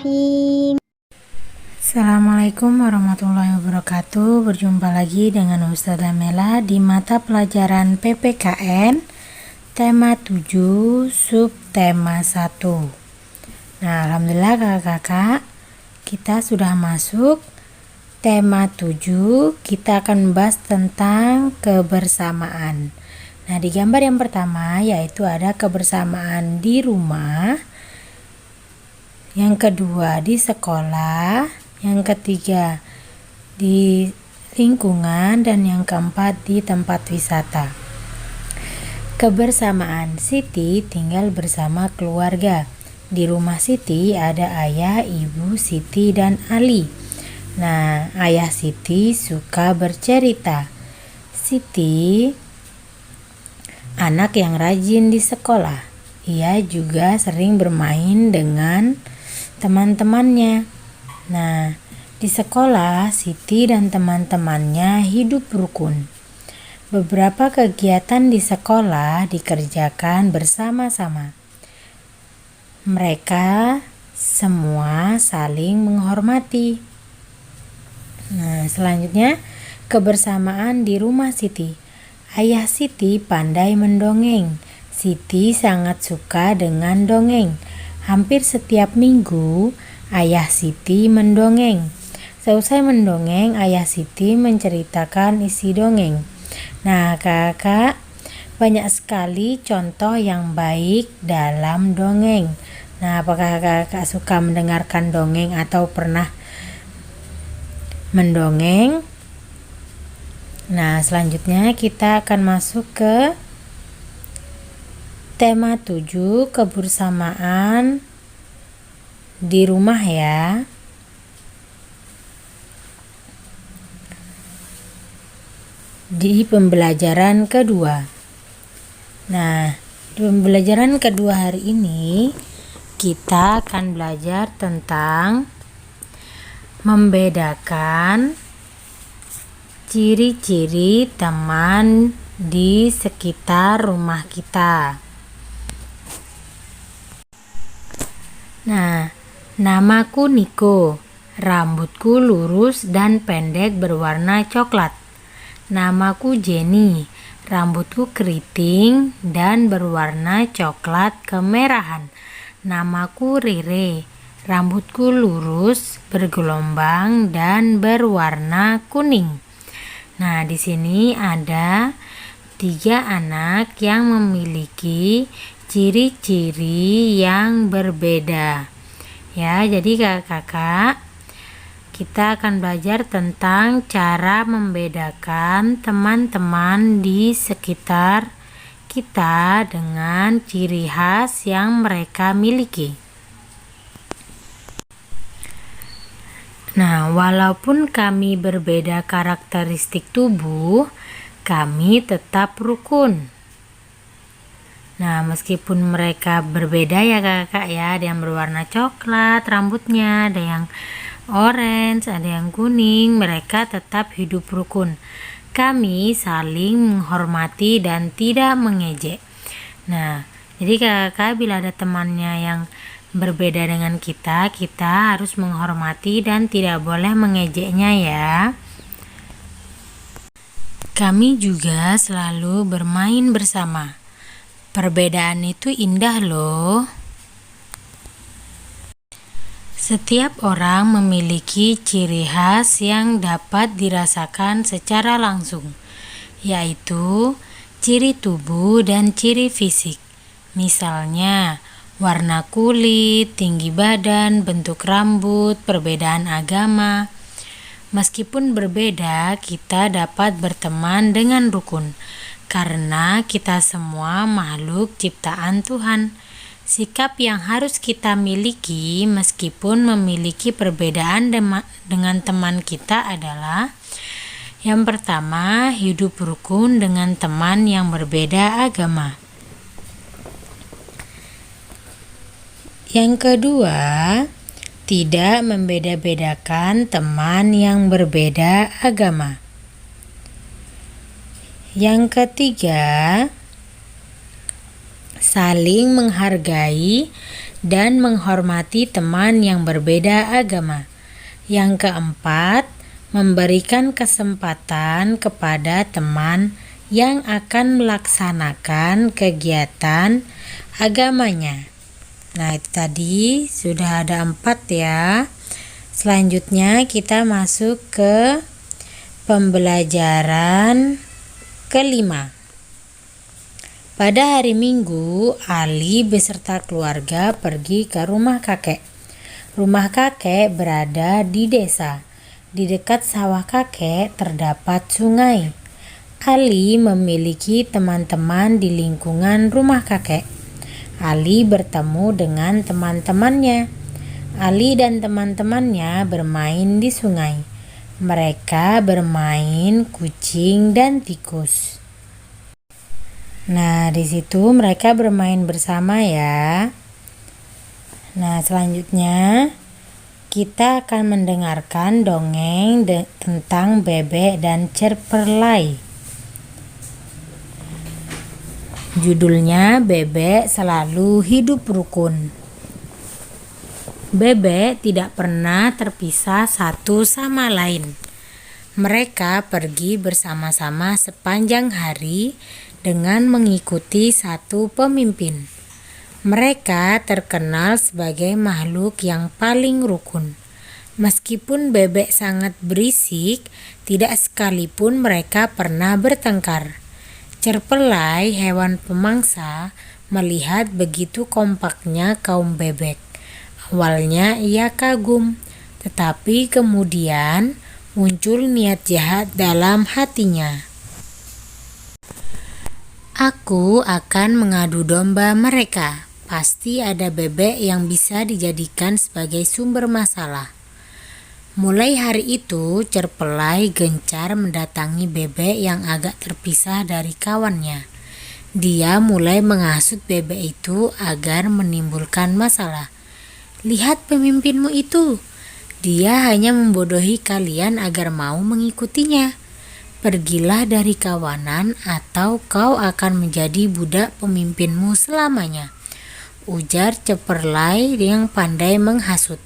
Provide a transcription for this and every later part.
Bismillahirrahmanirrahim. Assalamualaikum warahmatullahi wabarakatuh. Berjumpa lagi dengan Ustazah Mela di mata pelajaran PPKN tema 7 subtema 1. Nah, alhamdulillah kakak-kakak, kita sudah masuk tema 7. Kita akan membahas tentang kebersamaan. Nah, di gambar yang pertama yaitu ada kebersamaan di rumah, yang kedua di sekolah, yang ketiga di lingkungan, dan yang keempat di tempat wisata. Kebersamaan, Siti tinggal bersama keluarga. Di rumah Siti ada ayah, ibu Siti, dan Ali. Nah, ayah Siti suka bercerita. Siti anak yang rajin di sekolah. Ia juga sering bermain dengan teman-temannya. Nah, di sekolah Siti dan teman-temannya hidup rukun. Beberapa kegiatan di sekolah dikerjakan bersama-sama. Mereka semua saling menghormati. Nah, selanjutnya kebersamaan di rumah Siti. Ayah Siti pandai mendongeng. Siti sangat suka dengan dongeng. Hampir setiap minggu ayah Siti mendongeng. Seusai mendongeng, ayah Siti menceritakan isi dongeng. Nah, kakak, banyak sekali contoh yang baik dalam dongeng. Nah, apakah kakak suka mendengarkan dongeng atau pernah mendongeng? Nah, selanjutnya kita akan masuk ke tema 7, kebersamaan di rumah ya. Di pembelajaran kedua. Nah, di pembelajaran kedua hari ini kita akan belajar tentang membedakan ciri-ciri teman di sekitar rumah kita. Nah, namaku Niko, rambutku lurus dan pendek berwarna coklat. Namaku Jenny, rambutku keriting dan berwarna coklat kemerahan. Namaku Rere, rambutku lurus, bergelombang dan berwarna kuning. Nah, di sini ada 3 anak yang memiliki ciri-ciri yang berbeda. Ya, jadi kakak-kakak, kita akan belajar tentang cara membedakan teman-teman di sekitar kita dengan ciri khas yang mereka miliki. Nah, walaupun kami berbeda karakteristik tubuh, kami tetap rukun. Nah, meskipun mereka berbeda ya kakak ya, ada yang berwarna coklat rambutnya, ada yang orange, ada yang kuning, mereka tetap hidup rukun. Kami saling menghormati dan tidak mengejek. Nah, jadi kakak bila ada temannya yang berbeda dengan kita harus menghormati dan tidak boleh mengejeknya ya. Kami juga selalu bermain bersama. Perbedaan itu indah loh. Setiap orang memiliki ciri khas yang dapat dirasakan secara langsung, yaitu ciri tubuh dan ciri fisik. Misalnya, warna kulit, tinggi badan, bentuk rambut, perbedaan agama. Meskipun berbeda, kita dapat berteman dengan rukun, karena kita semua makhluk ciptaan Tuhan. Sikap yang harus kita miliki meskipun memiliki perbedaan dengan teman kita adalah: yang pertama, hidup rukun dengan teman yang berbeda agama. Yang kedua, tidak membeda-bedakan teman yang berbeda agama. Yang ketiga, saling menghargai dan menghormati teman yang berbeda agama. Yang keempat, memberikan kesempatan kepada teman yang akan melaksanakan kegiatan agamanya. Nah, itu tadi sudah ada 4 ya. Selanjutnya kita masuk ke pembelajaran kelima. Pada hari Minggu, Ali beserta keluarga pergi ke rumah kakek. Rumah kakek berada di desa. Di dekat sawah kakek terdapat sungai. Ali memiliki teman-teman di lingkungan rumah kakek. Ali bertemu dengan teman-temannya. Ali dan teman-temannya bermain di sungai. Mereka bermain kucing dan tikus. Nah, di situ mereka bermain bersama ya. Nah, selanjutnya kita akan mendengarkan dongeng tentang bebek dan cerperlai. Judulnya Bebek Selalu Hidup Rukun. Bebek tidak pernah terpisah satu sama lain. Mereka pergi bersama-sama sepanjang hari dengan mengikuti satu pemimpin. Mereka terkenal sebagai makhluk yang paling rukun. Meskipun bebek sangat berisik, tidak sekalipun mereka pernah bertengkar. Cerpelai, hewan pemangsa, melihat begitu kompaknya kaum bebek. Awalnya ia kagum, tetapi kemudian muncul niat jahat dalam hatinya. Aku akan mengadu domba mereka. Pasti ada bebek yang bisa dijadikan sebagai sumber masalah. Mulai hari itu, Cerpelai gencar mendatangi bebek yang agak terpisah dari kawannya. Dia mulai menghasut bebek itu agar menimbulkan masalah. Lihat pemimpinmu itu. Dia hanya membodohi kalian agar mau mengikutinya. Pergilah dari kawanan atau kau akan menjadi budak pemimpinmu selamanya, ujar Cerpelai yang pandai menghasut.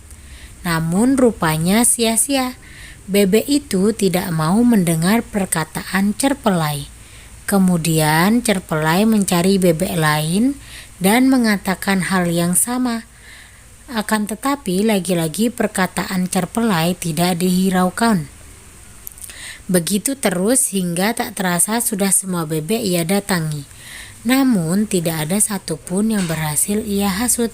Namun rupanya sia-sia. Bebek itu tidak mau mendengar perkataan Cerpelai. Kemudian Cerpelai mencari bebek lain dan mengatakan hal yang sama. Akan tetapi lagi-lagi perkataan Cerpelai tidak dihiraukan. Begitu terus hingga tak terasa sudah semua bebek ia datangi. Namun tidak ada satupun yang berhasil ia hasut.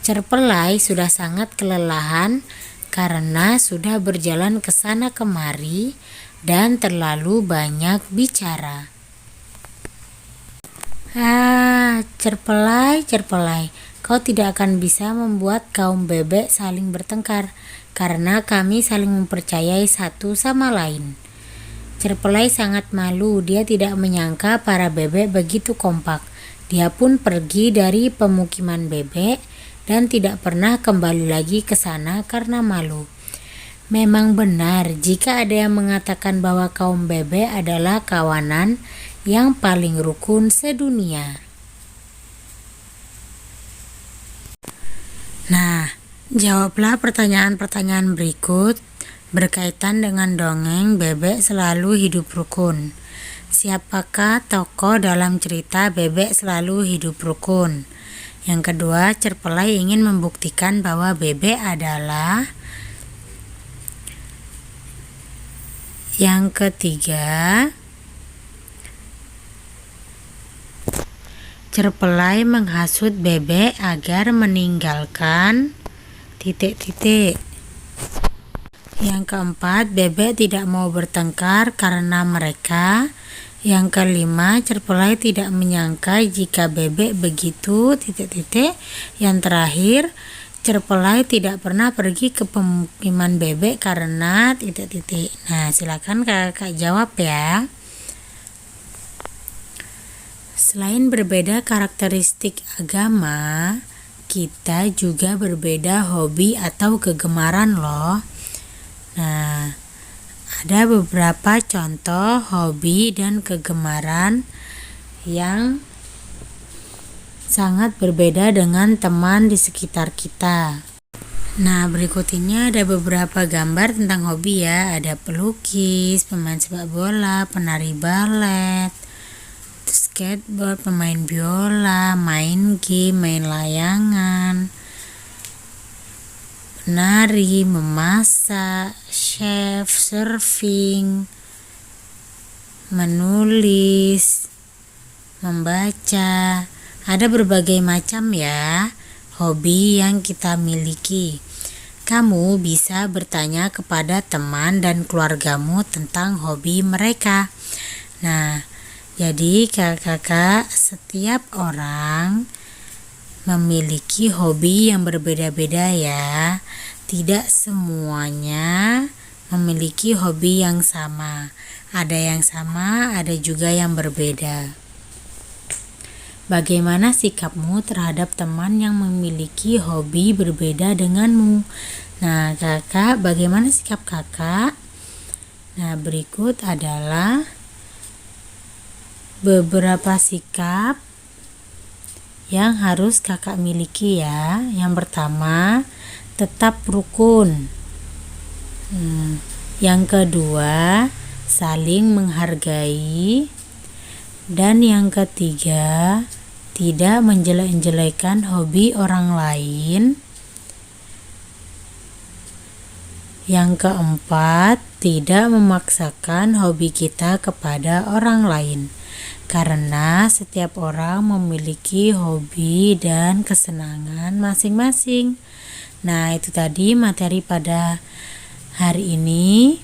Cerpelai sudah sangat kelelahan karena sudah berjalan ke sana kemari dan terlalu banyak bicara. Cerpelai, Cerpelai, kau tidak akan bisa membuat kaum bebek saling bertengkar karena kami saling mempercayai satu sama lain. Cerpelai sangat malu, dia tidak menyangka para bebek begitu kompak. Dia pun pergi dari pemukiman bebek dan tidak pernah kembali lagi ke sana karena malu. Memang benar jika ada yang mengatakan bahwa kaum bebek adalah kawanan yang paling rukun sedunia. Nah, jawablah pertanyaan-pertanyaan berikut berkaitan dengan dongeng Bebek Selalu Hidup Rukun. Siapakah tokoh dalam cerita Bebek Selalu Hidup Rukun? Yang kedua, Cerpelai ingin membuktikan bahwa bebek adalah. Yang ketiga, Cerpelai menghasut bebek agar meninggalkan. Yang keempat, bebek tidak mau bertengkar karena mereka. Yang kelima, Cerpelai tidak menyangka jika bebek begitu. Yang terakhir, Cerpelai tidak pernah pergi ke pemukiman bebek karena. Nah, silakan kakak jawab ya. Selain berbeda karakteristik agama, kita juga berbeda hobi atau kegemaran loh. Nah, ada beberapa contoh hobi dan kegemaran yang sangat berbeda dengan teman di sekitar kita. Nah, berikut ini ada beberapa gambar tentang hobi ya. Ada pelukis, pemain sepak bola, penari balet, skateboard, pemain biola, main game, main layangan, menari, memasak, chef, surfing, menulis, membaca. Ada berbagai macam ya hobi yang kita miliki. Kamu bisa bertanya kepada teman dan keluargamu tentang hobi mereka. Nah, jadi kakak-kakak, setiap orang memiliki hobi yang berbeda-beda ya. Tidak semuanya memiliki hobi yang sama. Ada yang sama, ada juga yang berbeda. Bagaimana sikapmu terhadap teman yang memiliki hobi berbeda denganmu? Nah, kakak, bagaimana sikap kakak? Nah, berikut adalah beberapa sikap yang harus kakak miliki ya. Yang pertama, tetap rukun. Yang kedua, saling menghargai. Dan yang ketiga, tidak menjelek-jelekan hobi orang lain. Yang keempat, tidak memaksakan hobi kita kepada orang lain. Karena setiap orang memiliki hobi dan kesenangan masing-masing. Nah, itu tadi materi pada hari ini.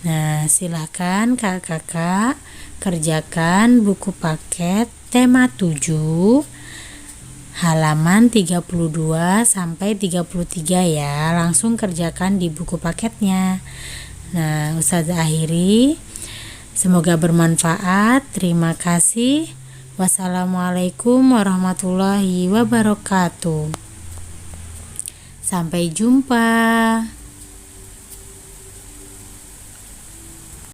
Nah, silakan kakak-kakak kerjakan buku paket tema 7 halaman 32 sampai 33 ya. Langsung kerjakan di buku paketnya. Nah, Ustazah akhiri. Semoga bermanfaat. Terima kasih. Wassalamualaikum warahmatullahi wabarakatuh. Sampai jumpa.